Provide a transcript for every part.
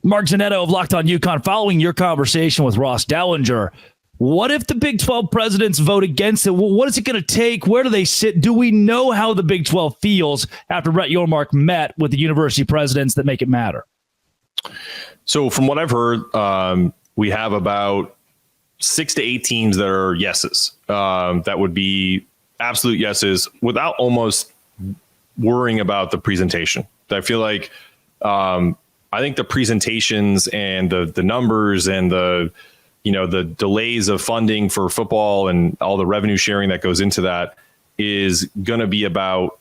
Mark Zanetto of Locked On UConn, following your conversation with Ross Dellinger, what if the Big 12 presidents vote against it? What is it going to take? Where do they sit? Do we know how the Big 12 feels after Brett Yormark met with the university presidents that make it matter? So from what I've heard, we have about 6 to 8 teams that are yeses. That would be absolute yeses without almost worrying about the presentation. I feel like I think the presentations and the numbers and the delays of funding for football and all the revenue sharing that goes into that is going to be about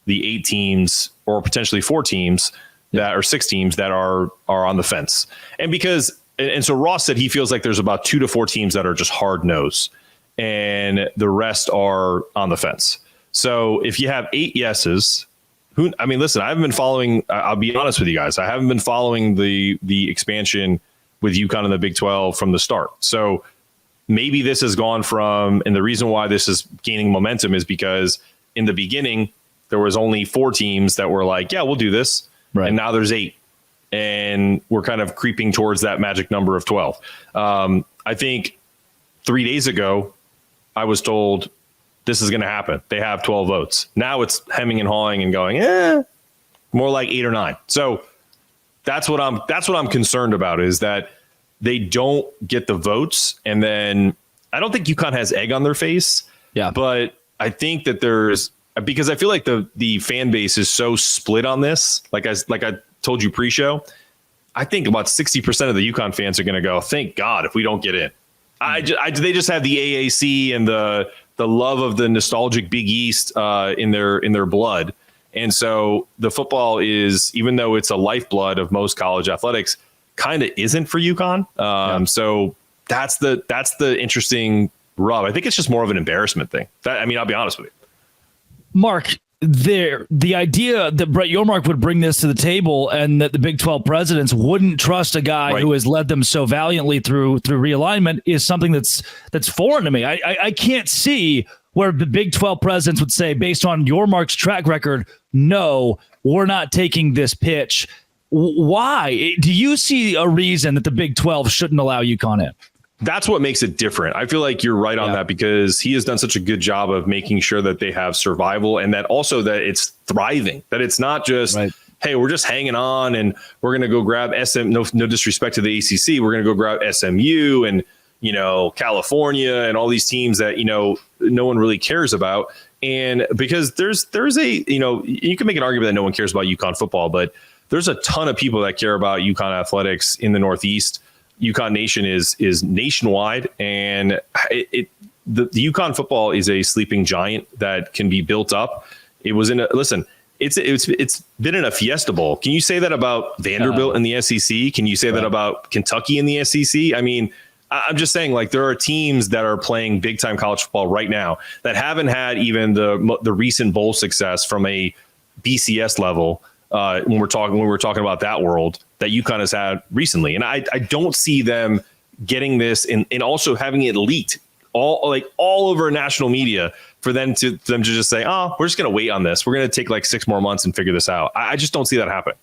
the 8 teams or potentially 4 teams that are 6 teams that are on the fence. And so Ross said he feels like there's about 2 to 4 teams that are just hard nose and the rest are on the fence. So if you have 8 yeses, listen, I haven't been following, I'll be honest with you guys, I haven't been following the expansion with UConn in the Big 12 from the start. So maybe this has gone from, and the reason why this is gaining momentum is because in the beginning, there was only 4 teams that were like, yeah, we'll do this. Right. And now there's 8. And we're kind of creeping towards that magic number of 12. I think 3 days ago, I was told this is going to happen. They have 12 votes. Now it's hemming and hawing and going, more like 8 or 9. So that's what I'm concerned about, is that they don't get the votes. And then I don't think UConn has egg on their face. Yeah. But I think that because I feel like the fan base is so split on this. Like I told you pre-show, I think about 60% of the UConn fans are going to go, thank God if we don't get in. They just have the AAC and the love of the nostalgic Big East in their blood. And so the football is, even though it's a lifeblood of most college athletics, kind of isn't for UConn. So that's the interesting rub. I think it's just more of an embarrassment thing. I'll be honest with you. Mark, the idea that Brett Yormark would bring this to the table and that the Big 12 presidents wouldn't trust a guy who has led them so valiantly through realignment is something that's foreign to me. I can't see where the Big 12 presidents would say, based on Yormark's track record, no, we're not taking this pitch. Why? Do you see a reason that the Big 12 shouldn't allow UConn in? That's what makes it different. I feel like you're right on that, because he has done such a good job of making sure that they have survival, and that also that it's thriving, that it's not just, hey, we're just hanging on and we're going to go grab no disrespect to the ACC. We're going to go grab SMU and, California and all these teams that, no one really cares about. And because there's you can make an argument that no one cares about UConn football, but there's a ton of people that care about UConn athletics in the Northeast. UConn Nation is nationwide, and the UConn football is a sleeping giant that can be built up. It was it's been in a Fiesta Bowl. Can you say that about Vanderbilt in the SEC? Can you say that about Kentucky in the SEC? I'm just saying, like, there are teams that are playing big time college football right now that haven't had even the recent bowl success from a BCS level. When we're talking about that world that UConn has had recently. And I don't see them getting this and also having it leaked all over national media for them to just say, oh, we're just going to wait on this. We're going to take like 6 more months and figure this out. I just don't see that happening.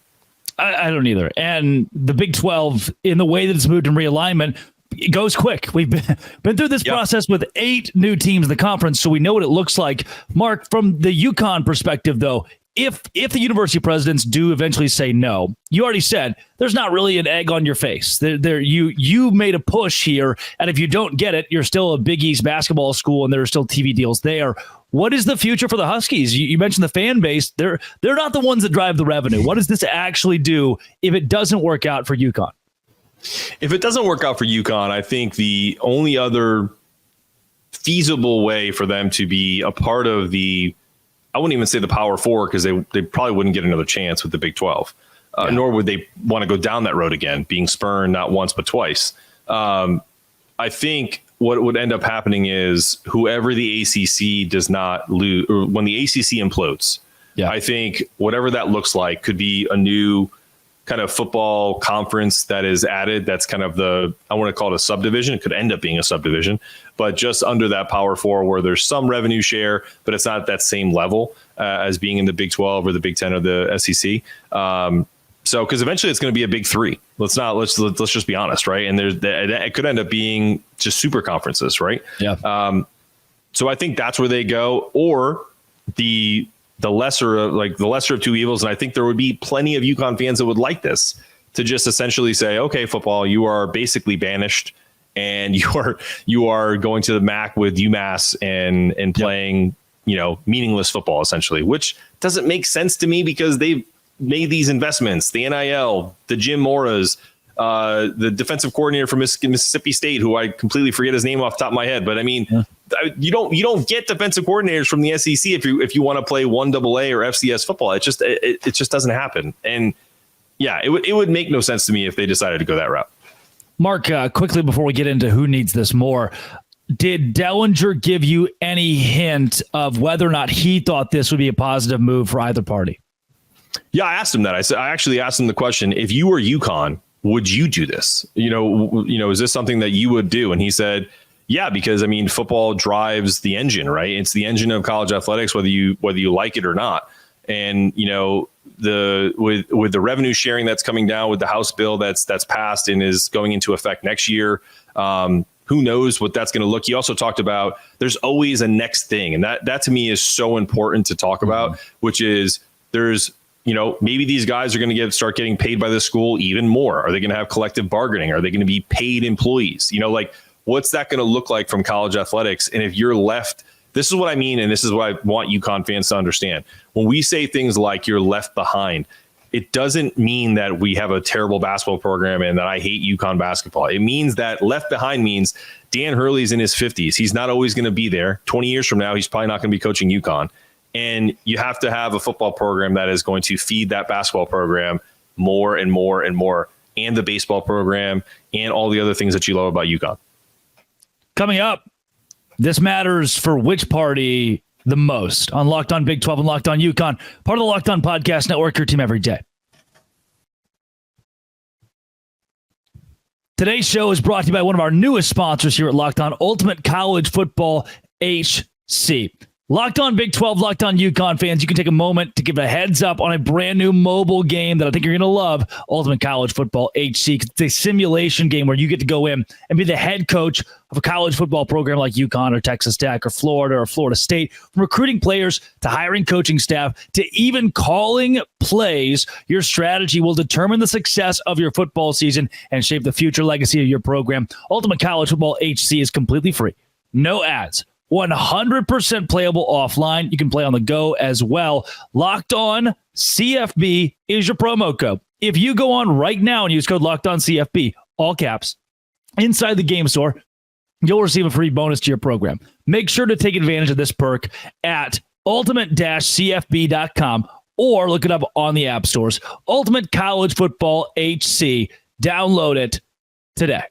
I don't either. And the Big 12, in the way that it's moved in realignment, it goes quick. We've been through this process with 8 new teams in the conference, so we know what it looks like. Mark, from the UConn perspective, though, if the university presidents do eventually say no, you already said there's not really an egg on your face. You made a push here, and if you don't get it, you're still a Big East basketball school, and there are still TV deals there. What is the future for the Huskies? You mentioned the fan base. They're not the ones that drive the revenue. What does this actually do if it doesn't work out for UConn? If it doesn't work out for UConn, I think the only other feasible way for them to be a part of I wouldn't even say the Power Four, because they probably wouldn't get another chance with the Big 12, nor would they want to go down that road again, being spurned not once but twice. I think what would end up happening is whoever the ACC does not lose, or when the ACC implodes, I think whatever that looks like could be a new kind of football conference that is added. That's kind of I want to call it a subdivision. It could end up being a subdivision, but just under that Power Four, where there's some revenue share, but it's not at that same level as being in the Big 12 or the Big 10 or the SEC. So, because eventually it's going to be a big three. Let's just be honest, right? And it could end up being just super conferences, right? Yeah. So I think that's where they go, or the lesser of two evils. And I think there would be plenty of UConn fans that would like this, to just essentially say, okay, football, you are basically banished, and you are going to the MAC with UMass and playing, meaningless football essentially, which doesn't make sense to me because they've made these investments, the NIL, the Jim Moras, the defensive coordinator from Mississippi State, who I completely forget his name off the top of my head. But I mean, you don't get defensive coordinators from the SEC if you want to play 1AA or FCS football. It just doesn't happen. And yeah, it would make no sense to me if they decided to go that route. Mark, quickly before we get into who needs this more, did Dellinger give you any hint of whether or not he thought this would be a positive move for either party? Yeah, I asked him that. I actually asked him the question: if you were UConn, would you do this? Is this something that you would do? And he said, yeah, because I mean, football drives the engine, right? It's the engine of college athletics, whether you like it or not. And with the revenue sharing that's coming down with the House bill that's passed and is going into effect next year, who knows what that's going to look. He also talked about there's always a next thing, and that to me is so important to talk about, which is there's maybe these guys are going to start getting paid by the school even more. Are they going to have collective bargaining? Are they going to be paid employees? What's that going to look like from college athletics? And if you're left, this is what I mean, and this is what I want UConn fans to understand. When we say things like you're left behind, it doesn't mean that we have a terrible basketball program and that I hate UConn basketball. It means that left behind means Dan Hurley's in his 50s. He's not always going to be there. 20 years from now, he's probably not going to be coaching UConn. And you have to have a football program that is going to feed that basketball program more and more and more, and the baseball program and all the other things that you love about UConn. Coming up, this matters for which party the most on Locked On Big 12 and Locked On UConn, part of the Locked On Podcast Network, your team every day. Today's show is brought to you by one of our newest sponsors here at Locked On, Ultimate College Football HC. Locked On Big 12, Locked On UConn fans, you can take a moment to give a heads up on a brand new mobile game that I think you're going to love, Ultimate College Football HC. It's a simulation game where you get to go in and be the head coach of a college football program like UConn or Texas Tech or Florida or Florida State. From recruiting players to hiring coaching staff to even calling plays, your strategy will determine the success of your football season and shape the future legacy of your program. Ultimate College Football HC is completely free. No ads. 100% playable offline. You can play on the go as well. Locked On CFB is your promo code. If you go on right now and use code Locked On CFB, all caps, inside the game store, you'll receive a free bonus to your program. Make sure to take advantage of this perk at ultimate-cfb.com or look it up on the app stores. Ultimate College Football HC. Download it today.